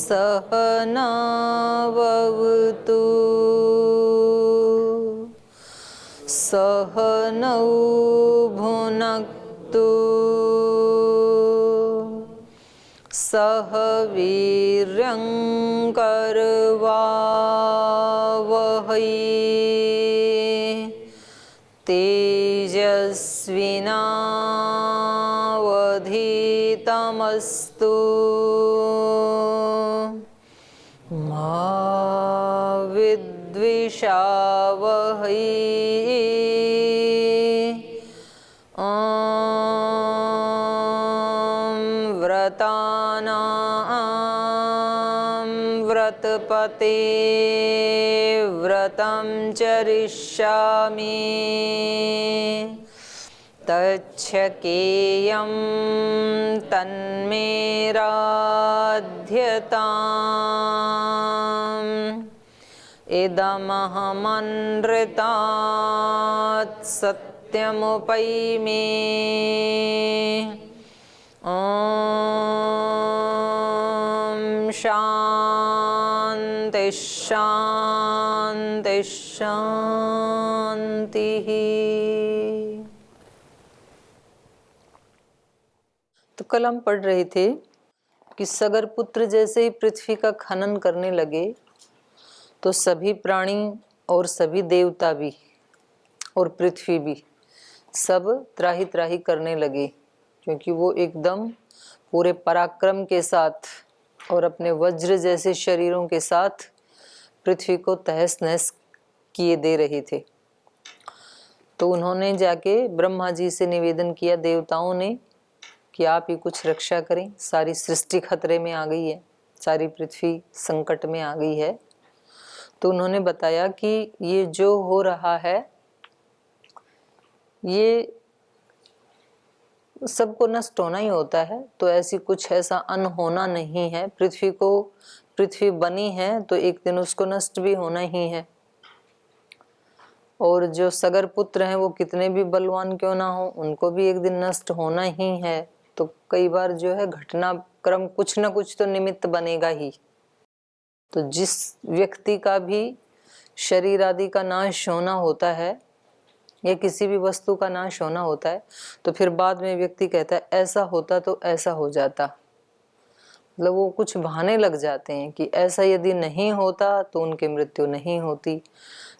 सहनावतु सहनौ भुनक्तु सह वीर्यं करवावहै तेजस्विनावधीतमस्तु मा विद्विषावहै। व्रतानां व्रतपते व्रतं चरिष्यामि तच्छकेयं तन्मे राध्यताम् इदमहमनृतात् सत्यमुपैमि। ॐ शान्ति शान्ति शान्तिः। तो कल हम पढ़ रहे थे कि सगर पुत्र जैसे ही पृथ्वी का खनन करने लगे तो सभी प्राणी और सभी देवता भी और पृथ्वी भी सब त्राही त्राही करने लगे, क्योंकि वो एकदम पूरे पराक्रम के साथ और अपने वज्र जैसे शरीरों के साथ पृथ्वी को तहस नहस किए दे रहे थे। तो उन्होंने जाके ब्रह्मा जी से निवेदन किया, देवताओं ने, कि आप ही कुछ रक्षा करें, सारी सृष्टि खतरे में आ गई है, सारी पृथ्वी संकट में आ गई है। तो उन्होंने बताया कि ये जो हो रहा है ये सबको नष्ट होना ही होता है, तो ऐसी कुछ ऐसा अनहोना नहीं है। पृथ्वी बनी है तो एक दिन उसको नष्ट भी होना ही है। और जो सगर पुत्र हैं वो कितने भी बलवान क्यों ना हो, उनको भी एक दिन नष्ट होना ही है। तो कई बार जो है घटनाक्रम कुछ ना कुछ तो निमित्त बनेगा ही। तो जिस व्यक्ति का भी शरीर आदि का नाश होना होता है या किसी भी वस्तु का नाश होना होता है, तो फिर बाद में व्यक्ति कहता है ऐसा होता तो ऐसा हो जाता। मतलब वो कुछ बहाने लग जाते हैं कि ऐसा यदि नहीं होता तो उनकी मृत्यु नहीं होती,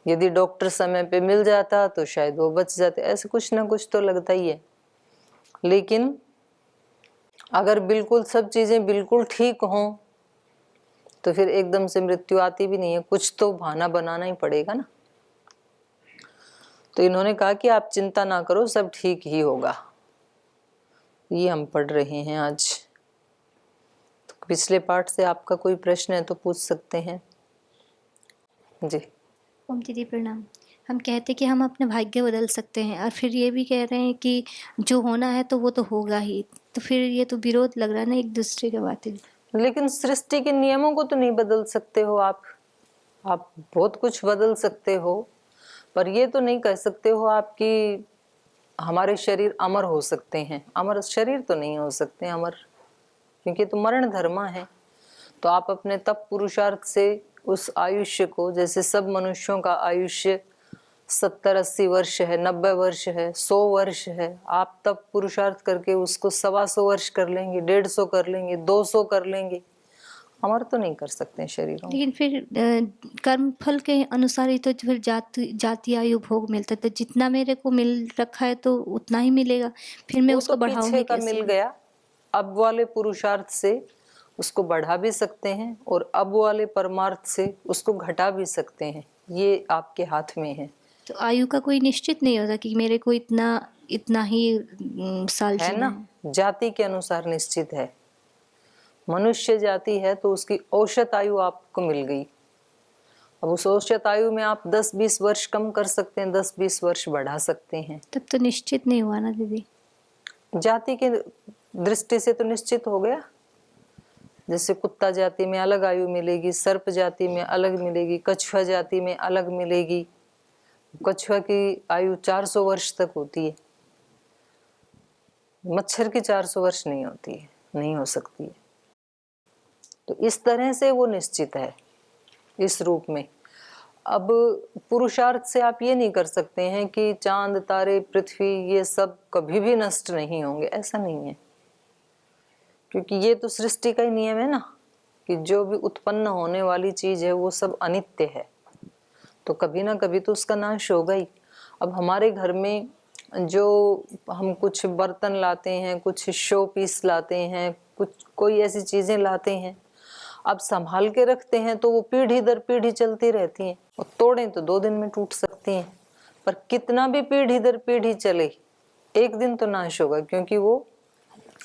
यदि डॉक्टर समय पे मिल जाता तो शायद वो बच जाते। ऐसे कुछ ना कुछ तो लगता ही है। लेकिन अगर बिल्कुल सब चीजें बिल्कुल ठीक हों तो फिर एकदम से मृत्यु आती भी नहीं है, कुछ तो बहाना बनाना ही पड़ेगा ना। तो इन्होंने कहा कि आप चिंता ना करो, सब ठीक ही होगा। ये हम पढ़ रहे हैं आज। तो पिछले पाठ से आपका कोई प्रश्न है तो पूछ सकते हैं जी। ओम दीदी प्रणाम। हम कहते कि हम अपने भाग्य बदल सकते हैं और फिर ये भी कह रहे हैं कि जो होना है तो वो तो होगा ही, तो फिर ये तो विरोध लग रहा है ना एक दूसरे के बातें। लेकिन सृष्टि के नियमों को तो नहीं बदल सकते हो आप बहुत कुछ बदल सकते हो, पर ये तो नहीं कह सकते हो आप कि हमारे शरीर अमर हो सकते हैं। अमर शरीर तो नहीं हो सकते अमर, क्योंकि तो मरण धर्मा है। तो आप अपने तप पुरुषार्थ से उस आयुष्य को, जैसे सब मनुष्यों का आयुष्य 70-80 वर्ष है, 90 वर्ष है, 100 वर्ष है, आप तब पुरुषार्थ करके उसको 125 वर्ष कर लेंगे, 150 कर लेंगे, 200 कर लेंगे। अमर तो नहीं कर सकते हैं शरीरों। लेकिन फिर कर्म फल के अनुसार ही तो फिर जाति आयु भोग मिलता है, तो जितना मेरे को मिल रखा है तो उतना ही मिलेगा, फिर मैं उसको बढ़ाऊंगी का कैसे? मिल गया, अब वाले पुरुषार्थ से उसको बढ़ा भी सकते हैं और अब वाले परमार्थ से उसको घटा भी सकते हैं। ये आपके हाथ में है। तो आयु का कोई निश्चित नहीं होता कि मेरे को इतना ही साल है जीना ना, जाति के अनुसार निश्चित है। मनुष्य जाति है तो उसकी औसत आयु आपको मिल गई। अब उस औसत आयु में आप 10-20 वर्ष कम कर सकते हैं, 10-20 वर्ष बढ़ा सकते हैं। तब तो निश्चित नहीं हुआ ना दीदी। जाति के दृष्टि से तो निश्चित हो गया। जैसे कुत्ता जाति में अलग आयु मिलेगी, सर्प जाति में अलग मिलेगी, कछुआ जाति में अलग मिलेगी। कछुआ की आयु 400 वर्ष तक होती है, मच्छर की 400 वर्ष नहीं होती है, नहीं हो सकती है। तो इस तरह से वो निश्चित है इस रूप में। अब पुरुषार्थ से आप ये नहीं कर सकते हैं कि चांद तारे पृथ्वी ये सब कभी भी नष्ट नहीं होंगे, ऐसा नहीं है, क्योंकि ये तो सृष्टि का ही नियम है ना कि जो भी उत्पन्न होने वाली चीज है वो सब अनित्य है, तो कभी ना कभी तो उसका नाश होगा ही। अब हमारे घर में जो हम कुछ बर्तन लाते हैं, कुछ शो पीस लाते हैं, कुछ कोई ऐसी चीजें लाते हैं, अब संभाल के रखते हैं तो वो पीढ़ी दर पीढ़ी चलती रहती हैं, और तोड़ें तो 2 दिन में टूट सकती हैं, पर कितना भी पीढ़ी दर पीढ़ी चले एक दिन तो नाश होगा, क्योंकि वो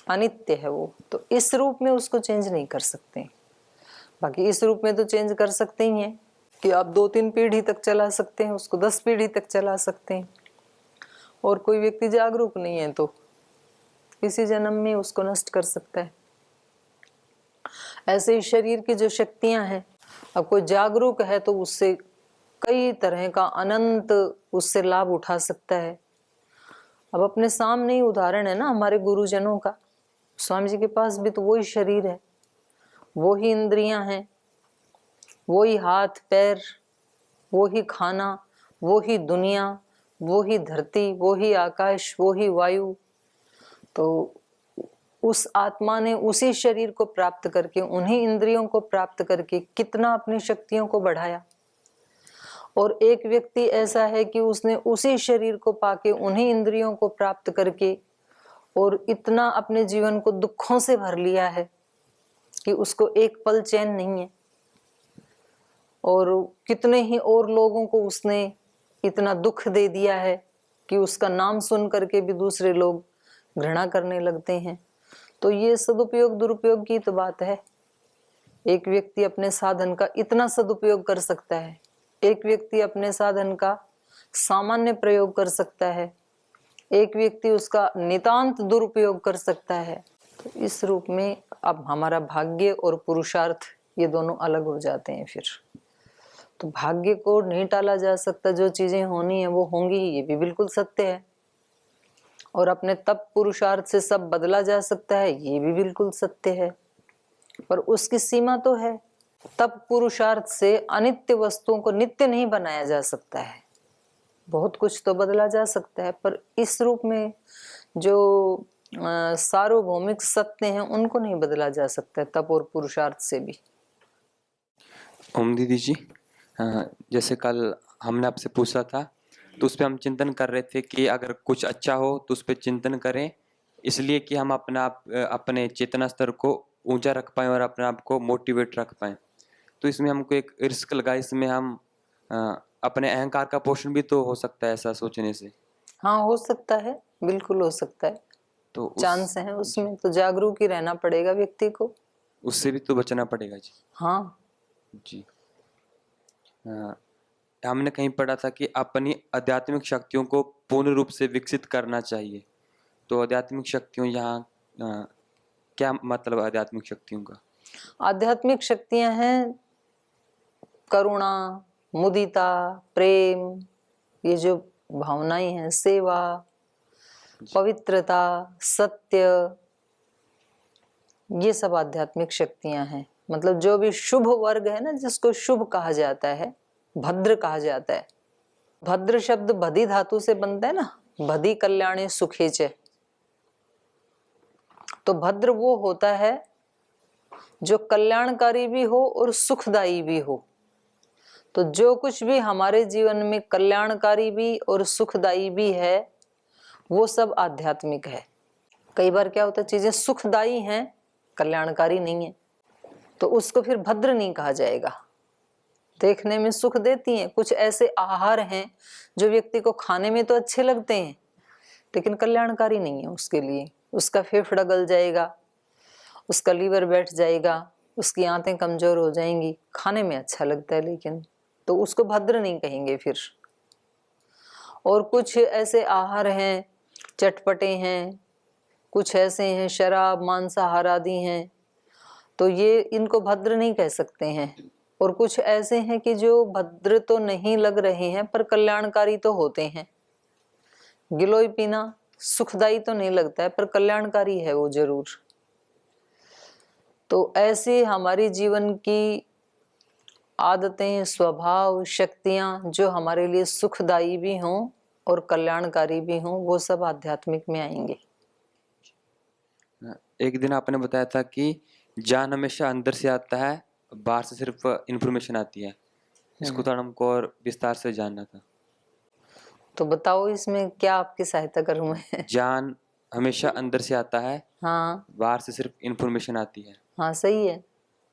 अनित्य है वो। तो इस रूप में उसको चेंज नहीं कर सकते। बाकी इस रूप में तो चेंज कर सकते ही हैं कि आप 2-3 पीढ़ी तक चला सकते हैं उसको, 10 पीढ़ी तक चला सकते हैं, और कोई व्यक्ति जागरूक नहीं है तो इसी जन्म में उसको नष्ट कर सकता है। ऐसे ही शरीर की जो शक्तियां हैं, अब कोई जागरूक है तो उससे कई तरह का अनंत उससे लाभ उठा सकता है। अब अपने सामने ही उदाहरण है ना हमारे गुरुजनों का, स्वामी जी के पास भी तो वही शरीर है, वो ही इंद्रियां हैं, वो ही हाथ पैर, वो ही खाना, वो ही दुनिया, वो ही धरती, वो ही आकाश, वो ही वायु। तो उस आत्मा ने उसी शरीर को प्राप्त करके, उन्हीं इंद्रियों को प्राप्त करके कितना अपनी शक्तियों को बढ़ाया। और एक व्यक्ति ऐसा है कि उसने उसी शरीर को पाके, उन्हीं इंद्रियों को प्राप्त करके और इतना अपने जीवन को दुखों से भर लिया है कि उसको एक पल चैन नहीं है। और कितने ही और लोगों को उसने इतना दुख दे दिया है कि उसका नाम सुन करके भी दूसरे लोग घृणा करने लगते हैं। तो ये सदुपयोग दुरुपयोग की तो बात है। एक व्यक्ति अपने साधन का इतना सदुपयोग कर सकता है, एक व्यक्ति अपने साधन का सामान्य प्रयोग कर सकता है, एक व्यक्ति उसका नितांत दुरुपयोग कर सकता है। तो इस रूप में अब हमारा भाग्य और पुरुषार्थ ये दोनों अलग हो जाते हैं फिर। तो भाग्य को नहीं टाला जा सकता, जो चीजें होनी है वो होंगी ही, ये भी बिल्कुल सत्य है। और अपने तप पुरुषार्थ से सब बदला जा सकता है, ये भी बिल्कुल सत्य है, पर उसकी सीमा तो है। तप पुरुषार्थ से अनित्य वस्तुओं को नित्य नहीं बनाया जा सकता है। बहुत कुछ तो बदला जा सकता है, पर इस रूप में जो सार्वभौमिक सत्य हैं उनको नहीं बदला जा सकता है तप और पुरुषार्थ से भी। ओम दीदी जी, जैसे कल हमने आपसे पूछा था तो उस पर हम चिंतन कर रहे थे कि अगर कुछ अच्छा हो तो उस पर चिंतन करें, इसलिए कि हम अपने चेतना स्तर को ऊंचा रख पाएं और अपने आप को मोटिवेट रख पाएं। तो इसमें हमको एक रिस्क लगा, इसमें हम अपने अहंकार का पोषण भी तो हो सकता है ऐसा सोचने से। हाँ, हो सकता है, बिल्कुल हो सकता है, तो चांस है उसमें। तो जागरूक ही रहना पड़ेगा व्यक्ति को, उससे भी तो बचना पड़ेगा जी। हाँ जी। हमने कहीं पढ़ा था कि अपनी आध्यात्मिक शक्तियों को पूर्ण रूप से विकसित करना चाहिए। तो आध्यात्मिक शक्तियों यहाँ क्या मतलब आध्यात्मिक शक्तियों का? आध्यात्मिक शक्तियां हैं करुणा, मुदिता, प्रेम, ये जो भावनाएं हैं, सेवा, पवित्रता, सत्य, ये सब आध्यात्मिक शक्तियां हैं। मतलब जो भी शुभ वर्ग है ना, जिसको शुभ कहा जाता है, भद्र कहा जाता है। भद्र शब्द भदी धातु से बनता है ना, भदी कल्याणी सुखे च। तो भद्र वो होता है जो कल्याणकारी भी हो और सुखदायी भी हो। तो जो कुछ भी हमारे जीवन में कल्याणकारी भी और सुखदायी भी है वो सब आध्यात्मिक है। कई बार क्या होता है, चीजें सुखदायी हैं, कल्याणकारी नहीं है, तो उसको फिर भद्र नहीं कहा जाएगा। देखने में सुख देती हैं, कुछ ऐसे आहार हैं जो व्यक्ति को खाने में तो अच्छे लगते हैं लेकिन कल्याणकारी नहीं है उसके लिए। उसका फेफड़ा गल जाएगा, उसका लीवर बैठ जाएगा, उसकी आंतें कमजोर हो जाएंगी, खाने में अच्छा लगता है लेकिन, तो उसको भद्र नहीं कहेंगे फिर। और कुछ ऐसे आहार हैं चटपटे हैं, कुछ ऐसे हैं शराब मांसाहार आदि हैं, तो ये इनको भद्र नहीं कह सकते हैं। और कुछ ऐसे हैं कि जो भद्र तो नहीं लग रहे हैं पर कल्याणकारी तो होते हैं। गिलोय पीना सुखदायी तो नहीं लगता है पर कल्याणकारी है वो जरूर। तो ऐसी हमारी जीवन की आदतें, स्वभाव, शक्तियां जो हमारे लिए सुखदायी भी हों और कल्याणकारी भी हों, वो सब आध्यात्मिक में आएंगे। एक दिन आपने बताया था कि ज्ञान हमेशा अंदर से आता है, बाहर से सिर्फ इंफॉर्मेशन आती है। इसको थोड़ा हमको और विस्तार से जानना था। तो बताओ इसमें क्या आपकी सहायता करूं मैं? ज्ञान हमेशा अंदर से आता है, हाँ बाहर से सिर्फ इंफॉर्मेशन आती है। हाँ, सही है।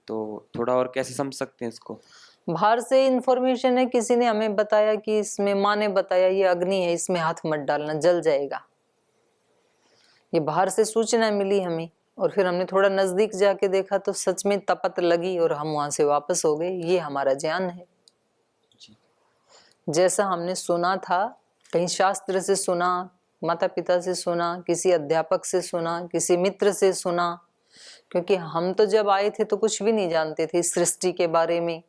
तो थोड़ा और कैसे समझ सकते हैं इसको? बाहर से इंफॉर्मेशन है, किसी ने हमें बताया कि इसमें, माँ ने बताया ये अग्नि है, इसमें हाथ मत डालना, जल जाएगा। ये बाहर से सूचना मिली हमें, और फिर हमने थोड़ा नजदीक जाके देखा तो सच में तपत लगी और हम वहां से वापस हो गए। ये हमारा ज्ञान है। जैसा हमने सुना था, कहीं शास्त्र से सुना, माता पिता से सुना, किसी अध्यापक से सुना, किसी मित्र से सुना, क्योंकि हम तो जब आए थे तो कुछ भी नहीं जानते थे इस सृष्टि के बारे में,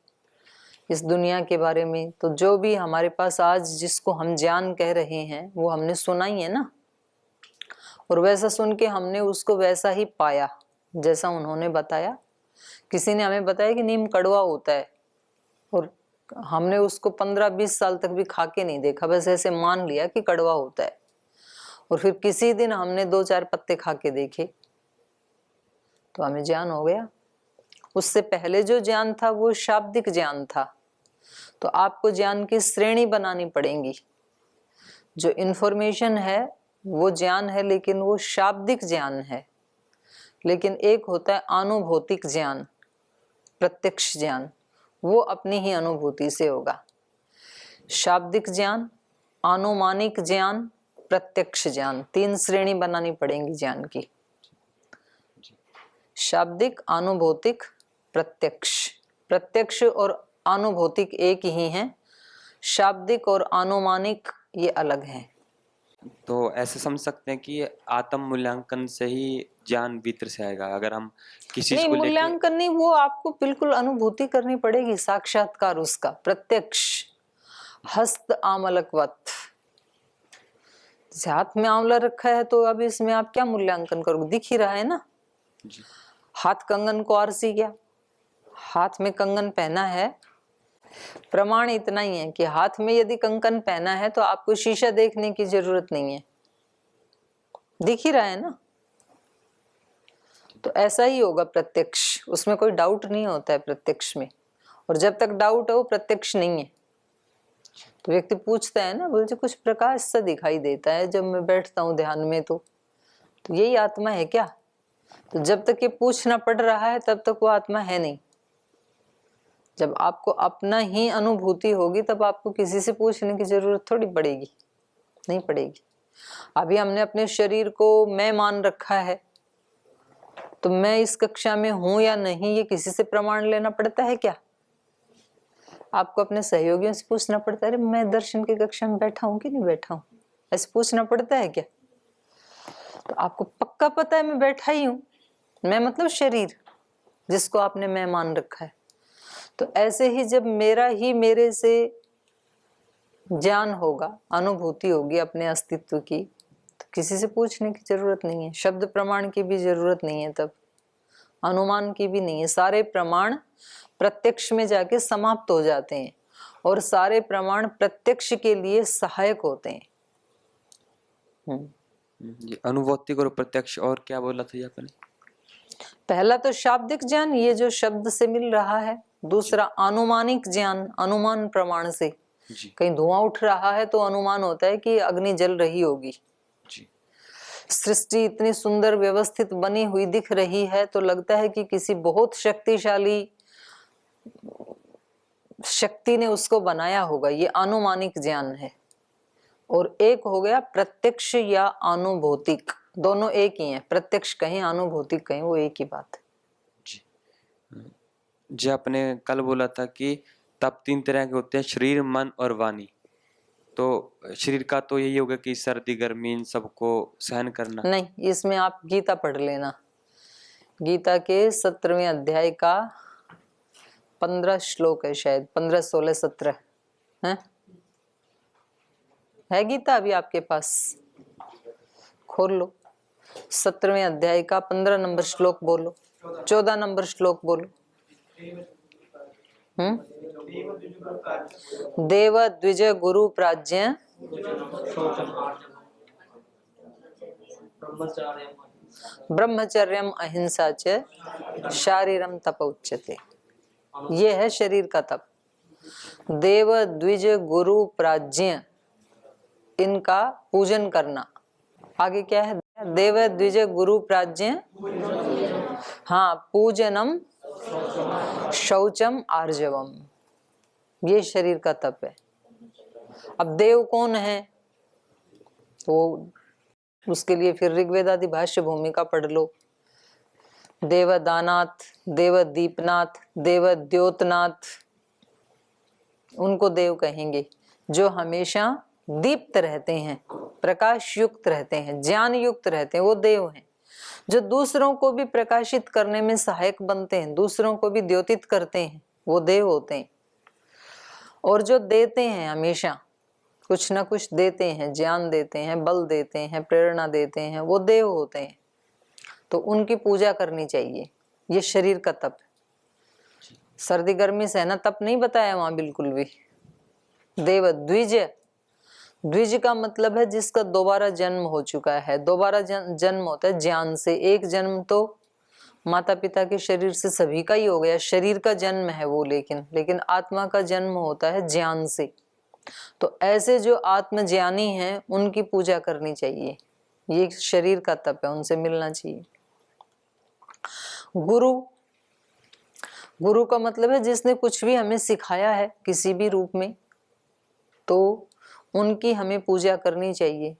इस दुनिया के बारे में। तो जो भी हमारे पास आज जिसको हम ज्ञान कह रहे हैं वो हमने सुना ही है ना, और वैसा सुन के हमने उसको वैसा ही पाया जैसा उन्होंने बताया। किसी ने हमें बताया कि नीम कड़वा होता है, और हमने उसको 15-20 साल तक भी खा के नहीं देखा, बस ऐसे मान लिया कि कड़वा होता है। और फिर किसी दिन हमने 2-4 पत्ते खा के देखे तो हमें ज्ञान हो गया। उससे पहले जो ज्ञान था वो शाब्दिक ज्ञान था। तो आपको ज्ञान की श्रेणी बनानी पड़ेगी। जो इन्फॉर्मेशन है वो ज्ञान है, लेकिन वो शाब्दिक ज्ञान है। लेकिन एक होता है अनुभौतिक ज्ञान, प्रत्यक्ष ज्ञान, वो अपनी ही अनुभूति से होगा। शाब्दिक ज्ञान, अनुमानिक ज्ञान, प्रत्यक्ष ज्ञान, 3 श्रेणी बनानी पड़ेगी ज्ञान की। शाब्दिक, अनुभौतिक, प्रत्यक्ष। प्रत्यक्ष और अनुभौतिक एक ही हैं, शाब्दिक और अनुमानिक ये अलग हैं। तो ऐसे समझ सकते हैं कि आत्म मूल्यांकन से ही ज्ञान भीतर से आएगा। अगर हम किसी चीज नहीं, को लेके मूल्यांकन नहीं, वो आपको बिल्कुल अनुभूति करनी पड़ेगी, साक्षात्कार उसका, प्रत्यक्ष, हस्त आमलकवत। जैसे हाथ में आंवला रखा है तो अब इसमें आप क्या मूल्यांकन करोगे, दिख ही रहा है ना। जी। हाथ कंगन को आरसी गया, हाथ में कंगन पहना है, प्रमाण इतना ही है कि हाथ में यदि कंगन पहना है तो आपको शीशा देखने की जरूरत नहीं है, दिख ही रहा है ना। तो ऐसा ही होगा प्रत्यक्ष, उसमें कोई डाउट नहीं होता है प्रत्यक्ष में। और जब तक डाउट है वो प्रत्यक्ष नहीं है। तो व्यक्ति पूछता है ना, बोलते कुछ प्रकाश सा दिखाई देता है जब मैं बैठता हूँ ध्यान में, तो यही आत्मा है क्या? तो जब तक ये पूछना पड़ रहा है तब तक वो आत्मा है नहीं। जब आपको अपना ही अनुभूति होगी तब आपको किसी से पूछने की जरूरत थोड़ी पड़ेगी, नहीं पड़ेगी। अभी हमने अपने शरीर को मैं मान रखा है, तो मैं इस कक्षा में हूं या नहीं ये किसी से प्रमाण लेना पड़ता है क्या? आपको अपने सहयोगियों से पूछना पड़ता है, अरे मैं दर्शन की कक्षा में बैठा हूं कि नहीं बैठा हूं, ऐसे पूछना पड़ता है क्या? तो आपको पक्का पता है मैं बैठा ही हूं, मैं मतलब शरीर जिसको आपने मैं मान रखा है। तो ऐसे ही जब मेरा ही मेरे से ज्ञान होगा, अनुभूति होगी अपने अस्तित्व की, तो किसी से पूछने की जरूरत नहीं है, शब्द प्रमाण की भी जरूरत नहीं है, तब अनुमान की भी नहीं है। सारे प्रमाण प्रत्यक्ष में जाके समाप्त हो जाते हैं और सारे प्रमाण प्रत्यक्ष के लिए सहायक होते हैं। ये अनुभौतिक और प्रत्यक्ष, और क्या बोला था ये आपने? पहला तो शाब्दिक ज्ञान, ये जो शब्द से मिल रहा है। दूसरा अनुमानिक ज्ञान, अनुमान प्रमाण से। जी। कहीं धुआं उठ रहा है तो अनुमान होता है कि अग्नि जल रही होगी। जी। सृष्टि इतनी सुंदर व्यवस्थित बनी हुई दिख रही है तो लगता है कि किसी बहुत शक्तिशाली शक्ति ने उसको बनाया होगा, ये अनुमानिक ज्ञान है। और एक हो गया प्रत्यक्ष या अनुभौतिक, दोनों एक ही हैं, प्रत्यक्ष कहीं अनुभौतिक कहीं, वो एक ही बात है। जी, आपने कल बोला था कि तब 3 तरह के होते हैं, शरीर, मन और वाणी। तो शरीर का तो यही होगा कि सर्दी गर्मी इन सबको सहन करना। नहीं, इसमें आप गीता पढ़ लेना। गीता के 17वें अध्याय का 15 श्लोक है, शायद 15, 16, 17 है गीता अभी आपके पास? खोल लो, 17वें अध्याय का 15 नंबर श्लोक बोलो। 14 नंबर श्लोक बोलो। देव द्विज गुरु प्राज्ञ ब्रह्मचर्यम अहिंसा च शारीरम तप उच्यते। ये है शरीर का तप। देव द्विज गुरु प्राज्ञ, इनका पूजन करना। आगे क्या है? देव द्विज गुरु प्राज्ञ, हाँ, पूजनम शौचम आर्जवम, ये शरीर का तप है। अब देव कौन है? तो उसके लिए फिर ऋग्वेद आदि भाष्य भूमिका पढ़ लो। देवदानाथ, देवदीपनाथ, देवद्योतनाथ, उनको देव कहेंगे। जो हमेशा दीप्त रहते हैं, प्रकाश युक्त रहते हैं, ज्ञान युक्त रहते हैं, वो देव हैं। जो दूसरों को भी प्रकाशित करने में सहायक बनते हैं, दूसरों को भी द्योतित करते हैं, वो देव होते हैं। और जो देते हैं, हमेशा कुछ ना कुछ देते हैं, ज्ञान देते हैं, बल देते हैं, प्रेरणा देते हैं, वो देव होते हैं। तो उनकी पूजा करनी चाहिए। ये शरीर का तप है। सर्दी गर्मी सहना तप नहीं बताया वहां बिल्कुल भी। देव द्विज, द्विज का मतलब है जिसका दोबारा जन्म हो चुका है। दोबारा जन्म होता है ज्ञान से। एक जन्म तो माता पिता के शरीर से सभी का ही हो गया, शरीर का जन्म है वो, लेकिन आत्मा का जन्म होता है ज्ञान से। तो ऐसे जो आत्मज्ञानी हैं उनकी पूजा करनी चाहिए। ये शरीर का तप है, उनसे मिलना चाहिए। गुरु, गुरु का मतलब है जिसने कुछ भी हमें सिखाया है किसी भी रूप में, तो उनकी हमें पूजा करनी चाहिए।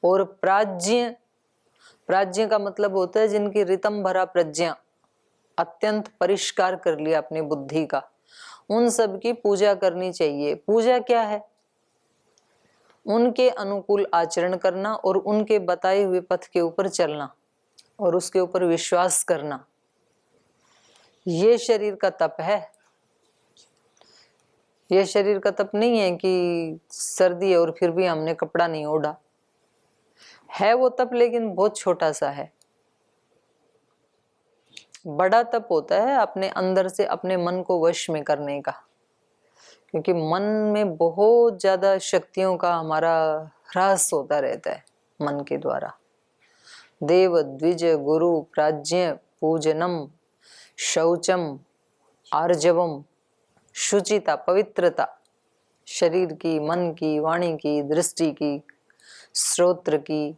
और प्राज्ञ, प्राज्ञ का मतलब होता है जिनकी रितम भरा प्रज्ञा, अत्यंत परिष्कार कर लिया अपनी बुद्धि का, उन सब की पूजा करनी चाहिए। पूजा क्या है? उनके अनुकूल आचरण करना और उनके बताए हुए पथ के ऊपर चलना और उसके ऊपर विश्वास करना, ये शरीर का तप है। ये शरीर का तप नहीं है कि सर्दी है और फिर भी हमने कपड़ा नहीं ओढ़ा। है वो तप, लेकिन बहुत छोटा सा है। बड़ा तप होता है अपने अंदर से अपने मन को वश में करने का, क्योंकि मन में बहुत ज्यादा शक्तियों का हमारा ह्रास होता रहता है मन के द्वारा। देव द्विज गुरु प्राज्ञ पूजनम शौचम आर्जवम, शुचिता, पवित्रता, शरीर की, मन की, वाणी की, दृष्टि की, श्रोत्र की,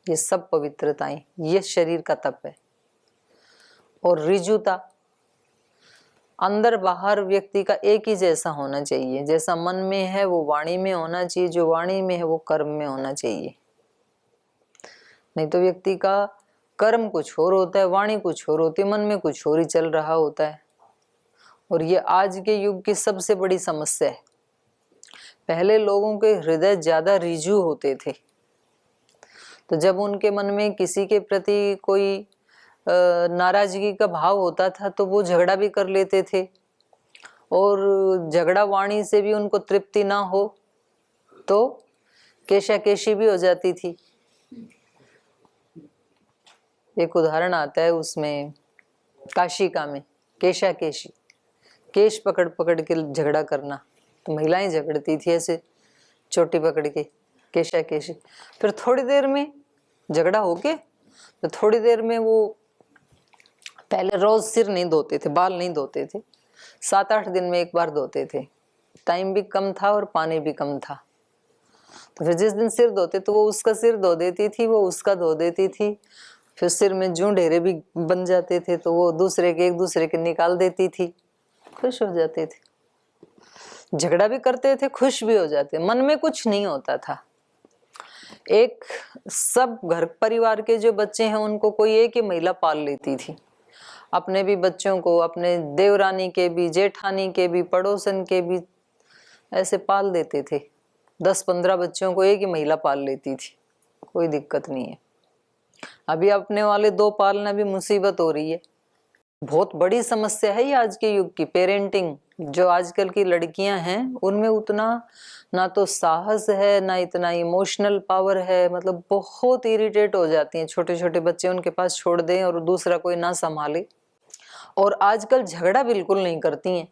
ये सब पवित्रताएं, ये शरीर का तप है। और ऋजुता, अंदर बाहर व्यक्ति का एक ही जैसा होना चाहिए। जैसा मन में है वो वाणी में होना चाहिए, जो वाणी में है वो कर्म में होना चाहिए। नहीं तो व्यक्ति का कर्म कुछ और होता है, वाणी कुछ और होती है, मन में कुछ और ही चल रहा होता है। और ये आज के युग की सबसे बड़ी समस्या है। पहले लोगों के हृदय ज्यादा ऋजु होते थे, तो जब उनके मन में किसी के प्रति कोई नाराजगी का भाव होता था तो वो झगड़ा भी कर लेते थे, और झगड़ा वाणी से भी उनको तृप्ति ना हो तो केशाकेशी भी हो जाती थी। एक उदाहरण आता है उसमें, काशिका में केशाकेशी, केश पकड़ पकड़ के झगड़ा करना। तो महिलाएं झगड़ती थी ऐसे चोटी पकड़ के, केशाकेशी। फिर थोड़ी देर में झगड़ा हो के, तो थोड़ी देर में वो, पहले रोज सिर नहीं धोते थे, बाल नहीं धोते थे, 7-8 दिन में एक बार धोते थे। टाइम भी कम था और पानी भी कम था। तो फिर जिस दिन सिर धोते तो वो उसका सिर धो देती थी, वो उसका धो देती थी। फिर सिर में जूं ढेरे भी बन जाते थे तो वो दूसरे के, एक दूसरे के निकाल देती थी। खुश हो जाते थे, झगड़ा भी करते थे, खुश भी हो जाते, मन में कुछ नहीं होता था। एक सब घर परिवार के जो बच्चे हैं उनको कोई एक ही महिला पाल लेती थी। अपने भी बच्चों को, अपने देवरानी के भी, जेठानी के भी, पड़ोसन के भी ऐसे पाल देते थे। 10-15 बच्चों को एक ही महिला पाल लेती थी, कोई दिक्कत नहीं है। अभी अपने वाले 2 पालना भी मुसीबत हो रही है। बहुत बड़ी समस्या है ये आज के युग की। पेरेंटिंग जो आजकल की लड़कियां हैं उनमें उतना ना तो साहस है ना इतना इमोशनल पावर है, मतलब बहुत इरिटेट हो जाती हैं। छोटे छोटे बच्चे उनके पास छोड़ दें और दूसरा कोई ना संभाले। और आजकल झगड़ा बिल्कुल नहीं करती हैं।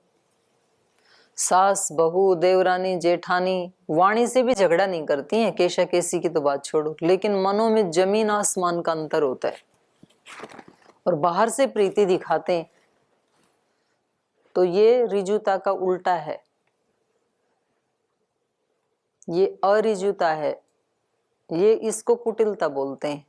सास बहू देवरानी जेठानी वाणी से भी झगड़ा नहीं करती हैं, केशा केसी की तो बात छोड़ो, लेकिन मनों में जमीन आसमान का अंतर होता है और बाहर से प्रीति दिखाते हैं। तो ये रिजुता का उल्टा है, ये अरिजुता है, ये इसको कुटिलता बोलते हैं।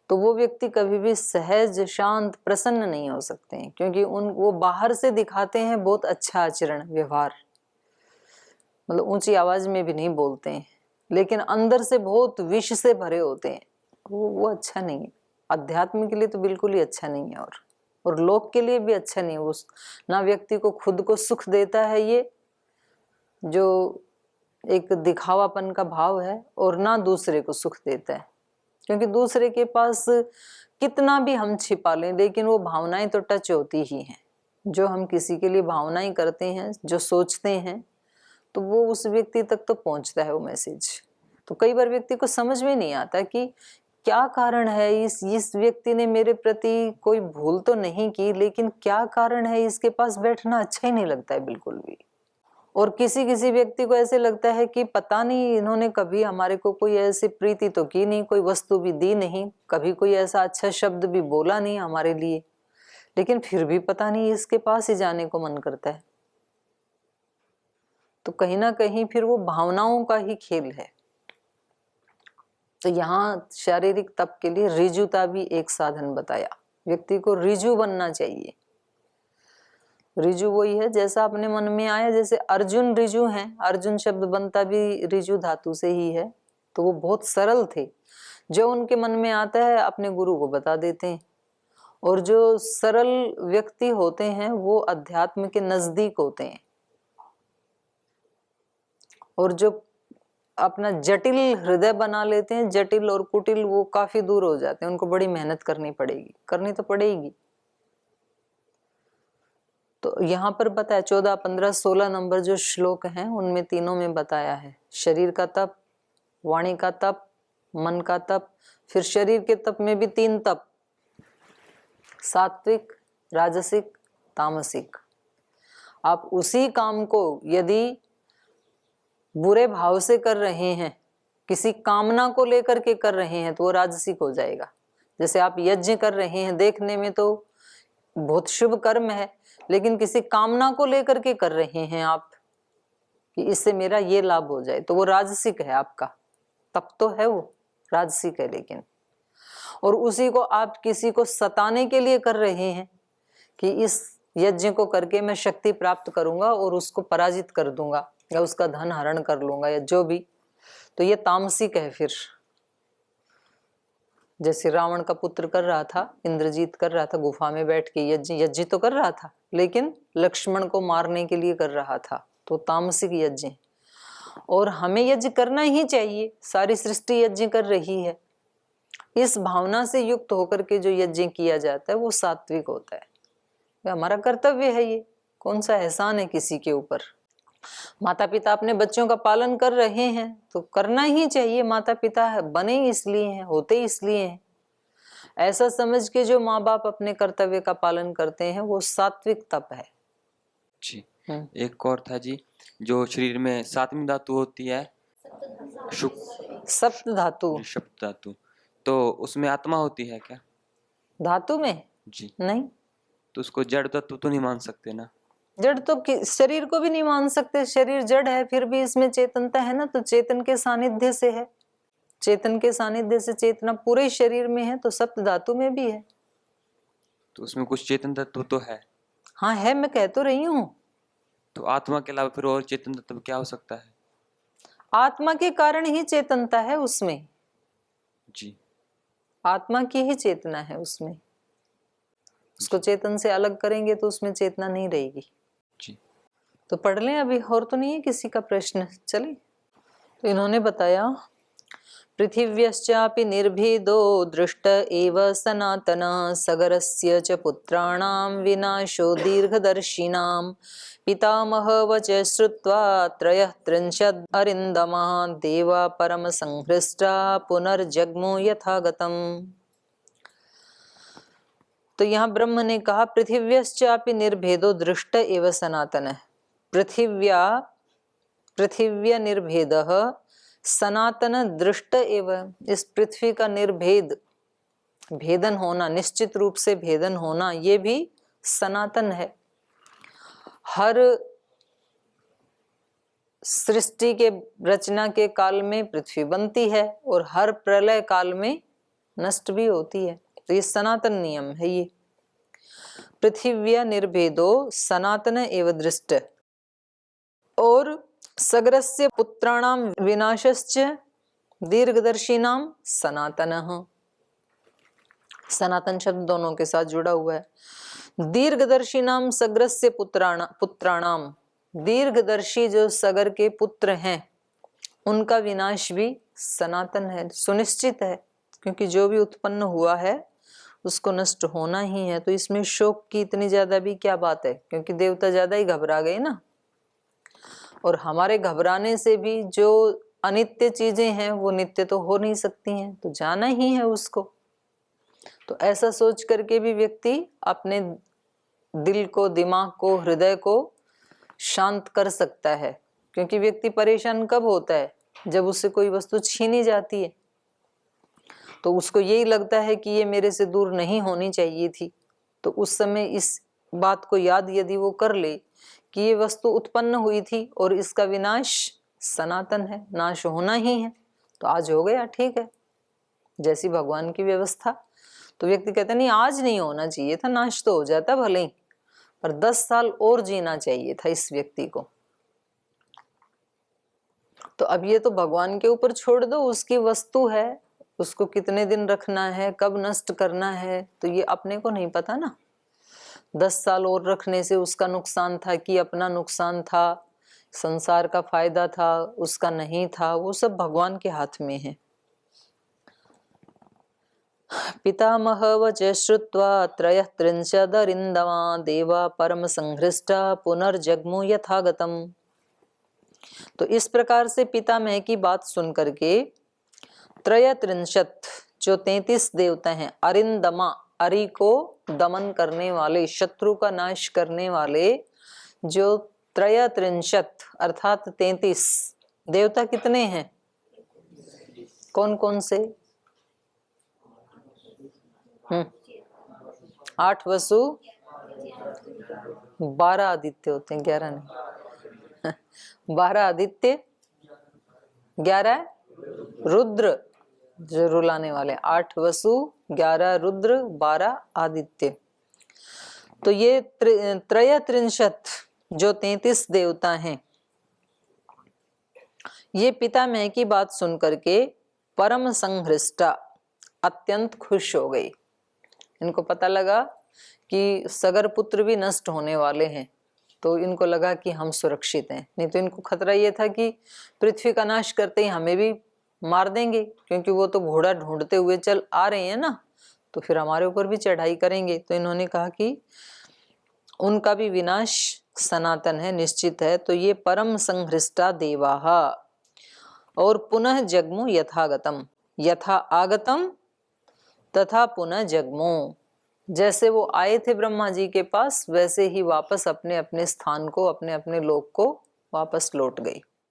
तो वो व्यक्ति कभी भी सहज शांत प्रसन्न नहीं हो सकते हैं, क्योंकि वो बाहर से दिखाते हैं बहुत अच्छा आचरण व्यवहार, मतलब ऊंची आवाज में भी नहीं बोलते हैं, लेकिन अंदर से बहुत विष से भरे होते हैं। वो अच्छा नहीं है, अध्यात्म के लिए तो बिल्कुल ही अच्छा नहीं है और लोक के लिए भी अच्छा नहीं है। उस ना व्यक्ति को खुद को सुख देता है ये जो एक दिखावापन का भाव है, और ना दूसरे को सुख देता है, क्योंकि दूसरे के पास कितना भी हम छिपा लें लेकिन वो भावनाएं तो टच होती ही हैं। जो हम किसी के लिए भावनाएं करते हैं, जो सोचते हैं, तो वो उस व्यक्ति तक तो पहुंचता है वो मैसेज। तो कई बार व्यक्ति को समझ में नहीं आता कि क्या कारण है, इस व्यक्ति ने मेरे प्रति कोई भूल तो नहीं की, लेकिन क्या कारण है इसके पास बैठना अच्छा ही नहीं लगता है बिल्कुल भी। और किसी किसी व्यक्ति को ऐसे लगता है कि पता नहीं इन्होंने कभी हमारे को कोई ऐसी प्रीति तो की नहीं, कोई वस्तु भी दी नहीं, कभी कोई ऐसा अच्छा शब्द भी बोला नहीं हमारे लिए, लेकिन फिर भी पता नहीं इसके पास ही जाने को मन करता है। तो कहीं ना कहीं फिर वो भावनाओं का ही खेल है। तो यहाँ शारीरिक तप के लिए रिजुता भी एक साधन बताया। व्यक्ति को रिजु बनना चाहिए। रिजु वही है जैसा अपने मन में आया, जैसे अर्जुन रिजु हैं, अर्जुन शब्द बनता भी रिजु धातु से ही है। तो वो बहुत सरल थे, जो उनके मन में आता है अपने गुरु को बता देते हैं। और जो सरल व्यक्ति होते हैं वो अध्यात्म के नजदीक होते हैं, और जो अपना जटिल हृदय बना लेते हैं, जटिल और कुटिल, वो काफी दूर हो जाते हैं। उनको बड़ी मेहनत करनी पड़ेगी, करनी तो पड़ेगी। तो यहाँ पर बताया 14, 15, 16 नंबर जो श्लोक हैं उनमें तीनों में बताया है शरीर का तप, वाणी का तप, मन का तप। फिर शरीर के तप में भी 3 तप, सात्विक, राजसिक, तामसिक। आप उसी काम को यदि बुरे भाव से कर रहे हैं, किसी कामना को लेकर के कर रहे हैं, तो वो राजसिक हो जाएगा। जैसे आप यज्ञ कर रहे हैं, देखने में तो बहुत शुभ कर्म है, लेकिन किसी कामना को लेकर के कर रहे हैं आप कि इससे मेरा ये लाभ हो जाए, तो वो राजसिक है आपका। तप तो है वो राजसिक है, लेकिन और उसी को आप किसी को सताने के लिए कर रहे हैं कि इस यज्ञ को करके मैं शक्ति प्राप्त करूंगा और उसको पराजित कर दूंगा या उसका धन हरण कर लूंगा या जो भी, तो ये तामसिक है। फिर जैसे रावण का पुत्र कर रहा था, इंद्रजीत कर रहा था, गुफा में बैठ के यज्ञ तो कर रहा था, लेकिन लक्ष्मण को मारने के लिए कर रहा था, तो तामसिक यज्ञ। और हमें यज्ञ करना ही चाहिए, सारी सृष्टि यज्ञ कर रही है। इस भावना से युक्त होकर के जो यज्ञ किया जाता है वो सात्विक होता है। हमारा कर्तव्य है, ये कौन सा एहसान है किसी के ऊपर। माता पिता अपने बच्चों का पालन कर रहे हैं तो करना ही चाहिए। माता पिता बने इसलिए हैं, होते इसलिए हैं। ऐसा समझ के जो माँ बाप अपने कर्तव्य का पालन करते हैं वो सात्विक तप है जी। एक और था जी, जो शरीर में 7वीं धातु होती है सप्त धातु, सप्त धातु, तो उसमें आत्मा होती है क्या धातु में? जी नहीं, तो उसको जड़ तत्व तो नहीं मान सकते ना? जड़ तो शरीर को भी नहीं मान सकते, शरीर जड़ है, फिर भी इसमें चेतनता है ना, तो चेतन के सानिध्य से है। चेतन के सानिध्य से चेतना पूरे शरीर में है, तो सप्त धातु में भी है। तो उसमें कुछ चेतन तत्व तो है। हाँ है, मैं कह तो रही हूँ। तो आत्मा के अलावा फिर और चेतन तत्व क्या हो सकता है? आत्मा के कारण ही चेतनता है उसमें जी, आत्मा की ही चेतना है उसमें। उसको चेतन से अलग करेंगे तो उसमें चेतना नहीं रहेगी जी। तो पढ़ लें, अभी और तो नहीं है किसी का प्रश्न। चले, तो इन्होंने बताया पृथिव्यश्चापि निर्भेदो दृष्ट एव सनातनः सगरस्य च पुत्राणां विनाशो दीर्घदर्शिनां पितामहवच श्रुत्वा त्रयः त्रिंशद् अरिन्दमः देवा परमसंहृष्टा पुनर्जग्मु यथागतम्। तो यहाँ ब्रह्म ने कहा पृथिव्यश्चापि निर्भेदो दृष्ट एव सनातनः। पृथिव्या निर्भेदः सनातन दृष्ट एव। इस पृथ्वी का निर्भेद, भेदन होना, निश्चित रूप से भेदन होना, ये भी सनातन है। हर सृष्टि के रचना के काल में पृथ्वी बनती है और हर प्रलय काल में नष्ट भी होती है। तो ये सनातन नियम है। ये पृथिव्या निर्भेदो सनातन एव दृष्ट और सगरस्य पुत्राणाम विनाशश्च दीर्घदर्शिनाम सनातनः। सनातन शब्द दोनों के साथ जुड़ा हुआ है। दीर्घदर्शिनाम सगरस्य पुत्राणाम, दीर्घदर्शी जो सगर के पुत्र हैं उनका विनाश भी सनातन है, सुनिश्चित है, क्योंकि जो भी उत्पन्न हुआ है उसको नष्ट होना ही है। तो इसमें शोक की इतनी ज्यादा भी क्या बात है, क्योंकि देवता ज्यादा ही घबरा गए ना। और हमारे घबराने से भी जो अनित्य चीजें हैं वो नित्य तो हो नहीं सकती हैं, तो जाना ही है उसको। तो ऐसा सोच करके भी व्यक्ति अपने दिल को, दिमाग को, हृदय को शांत कर सकता है। क्योंकि व्यक्ति परेशान कब होता है, जब उससे कोई वस्तु छीनी जाती है, तो उसको यही लगता है कि ये मेरे से दूर नहीं होनी चाहिए थी। तो उस समय इस बात को याद यदि वो कर ले कि ये वस्तु उत्पन्न हुई थी और इसका विनाश सनातन है, नाश होना ही है, तो आज हो गया, ठीक है, जैसी भगवान की व्यवस्था। तो व्यक्ति कहता नहीं आज नहीं होना चाहिए था, नाश तो हो जाता भले ही, पर 10 साल और जीना चाहिए था इस व्यक्ति को। तो अब ये तो भगवान के ऊपर छोड़ दो, उसकी वस्तु है, उसको कितने दिन रखना है, कब नष्ट करना है, तो ये अपने को नहीं पता ना। 10 साल और रखने से उसका नुकसान था कि अपना नुकसान था, संसार का फायदा था, उसका नहीं था, वो सब भगवान के हाथ में है। पितामहवच श्रुत्वा त्रयः त्रिंशदरिन्दमा देवा परम संहृष्टा पुनर्जग्मु यथागतम्। तो इस प्रकार से पितामह की बात सुन करके त्रयत्रिंशत्, जो 33 देवता हैं, अरिंदमा, अरि को दमन करने वाले, शत्रु का नाश करने वाले, जो त्रयत्रिंशत् अर्थात 33 देवता कितने हैं, कौन कौन से? 8 वसु, 12 आदित्य होते हैं, 11 नहीं 12 आदित्य, 11 रुद्र जो रुलाने वाले, 8 वसु, 11 रुद्र, 12 आदित्य। तो ये त्रयत्रिंशत् जो 33 देवता हैं, ये पितामह की बात सुन करके परम संहृष्टा, अत्यंत खुश हो गई। इनको पता लगा कि सगर पुत्र भी नष्ट होने वाले हैं, तो इनको लगा कि हम सुरक्षित हैं। नहीं तो इनको खतरा ये था कि पृथ्वी का नाश करते ही हमें भी मार देंगे, क्योंकि वो तो घोड़ा ढूंढते हुए चल आ रहे हैं ना, तो फिर हमारे ऊपर भी चढ़ाई करेंगे। तो इन्होंने कहा कि उनका भी विनाश सनातन है, निश्चित है। तो ये परम संहृष्टा देवाः और पुनः जग्मु यथागतम, यथा आगतम तथा पुनः जग्मु, जैसे वो आए थे ब्रह्मा जी के पास, वैसे ही वापस अपने अपने स्थान को, अपने अपने लोक को वापस लौट गई।